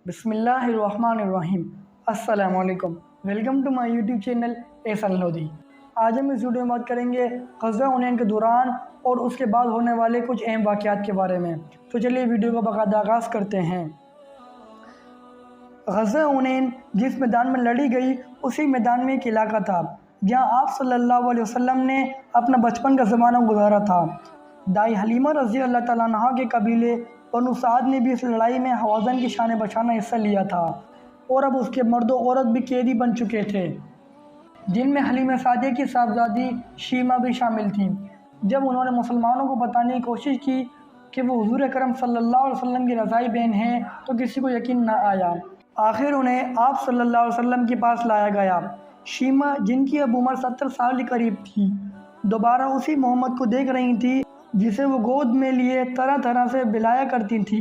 बिस्मिल्लाहिर्रहमानिर्रहीम। अस्सलाम वालेकुम। Welcome to my YouTube channel Ehsan Lodhi. आज हम इस वीडियो में बात करेंगे ग़ज़वा हुनैन के दौरान और उसके बाद होने वाले कुछ अहम वाक़यात के बारे में। तो चलिए वीडियो का बाकायदा आगाज़ करते हैं। ग़ज़वा हुनैन जिस मैदान में लड़ी गई उसी मैदान में एक इलाका था जहाँ आप सल्लल्लाहु अलैहि वसल्लम ने अपना बचपन का ज़माना गुजारा था। दाई हलीमा रज़ी अल्लाह तआला अन्हा के कबीले बनु साद ने भी इस लड़ाई में हवाज़न की शान बशाना हिस्सा लिया था और अब उसके मर्द और औरत भी कैदी बन चुके थे, जिनमें हलीमा सादिया की साहबजादी शीमा भी शामिल थी। जब उन्होंने मुसलमानों को बताने की कोशिश की कि वो हुज़ूर अकरम सल्लल्लाहु अलैहि वसल्लम की रज़ाई बहन हैं तो किसी को यकीन न आया। आखिर उन्हें आप सल्लल्लाहु अलैहि वसल्लम के पास लाया गया। शीमा, जिनकी अब उम्र 70 साल के करीब थी, दोबारा उसी मोहम्मद को देख रही थी जिसे वो गोद में लिए तरह तरह से बिलाया करती थी।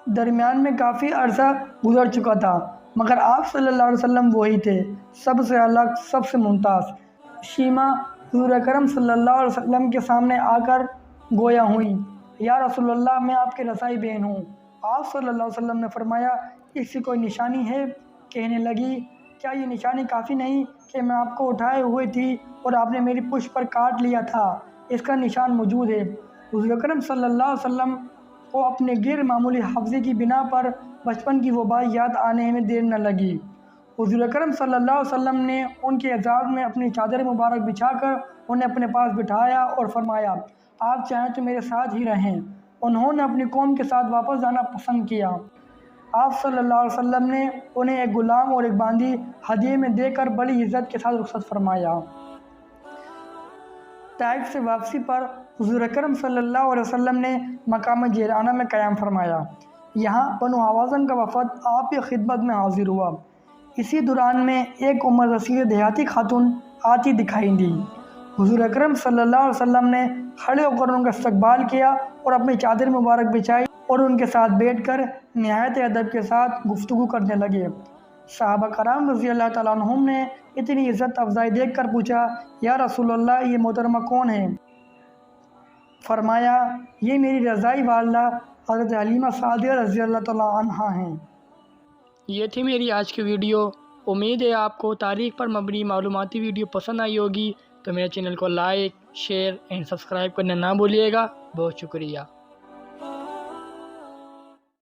दरमियान में काफ़ी अरसा गुजर चुका था, मगर आप सल्लल्लाहु अलैहि वसल्लम वही थे, सबसे अलग, सबसे मुमताज़। शीमा हुज़ूर अकरम सल्लल्लाहु अलैहि वसल्लम के सामने आकर गोया हुई, या रसूलल्लाह, मैं आपकी रज़ाई बहन हूँ। आप सल्लल्लाहु अलैहि वसल्लम ने फरमाया, इसकी कोई निशानी है? कहने लगी, क्या ये निशानी काफ़ी नहीं कि मैं आपको उठाए हुए थी और आपने मेरी पुष्ट पर काट लिया था? इसका निशान मौजूद है। हुज़ूर अकरम सल्लल्लाहु अलैहि वसल्लम को अपने गैर मामूली हफ्ज़े की बिना पर बचपन की वो बात याद आने में देर न लगी। हुज़ूर अकरम सल्लल्लाहु अलैहि वसल्लम ने उनके एजाज़ में अपनी चादर मुबारक बिछाकर उन्हें अपने पास बिठाया और फरमाया, आप चाहें तो मेरे साथ ही रहें। उन्होंने अपनी कौम के साथ वापस जाना पसंद किया। आप सल्लल्लाहु अलैहि वसल्लम ने उन्हें एक गुलाम और एक बांदी हदिये में देकर बड़ी इज़्ज़त के साथ रुख़सत फरमाया। ताइफ से वापसी पर हुज़ूर अकरम सल्लल्लाहु अलैहि वसल्लम ने मकाम जिराना में क़याम फरमाया। यहाँ बनु हवाज़न का वफ़द आप की खिदमत में हाज़िर हुआ। इसी दौरान में एक उम्र रसीद देहाती खातून आती दिखाई दी। हुज़ूर अकरम सल्लल्लाहु अलैहि वसल्लम ने खड़े होकर उनका इस्तकबाल किया और अपनी चादर मुबारक बिछाई और उनके साथ बैठकर निहायत अदब के साथ गुफ्तगू करने लगे। सहाबा कराम रज़ी अल्लाह तआला अन्हुम ने इतनी इज़्ज़त अफ़ज़ाई देख कर पूछा, या रसूलल्लाह, ये मोहतरमा कौन है? फरमाया, ये मेरी रज़ाई वाला हज़रत हलीमा सादिया रज़ी अल्लाह तआला अन्हा हैं। ये थी मेरी आज की वीडियो। उम्मीद है आपको तारीख़ पर मबनी मालूमाती वीडियो पसंद आई होगी। तो मेरे चैनल को लाइक, शेयर एंड सब्सक्राइब करना ना भूलिएगा। बहुत शुक्रिया।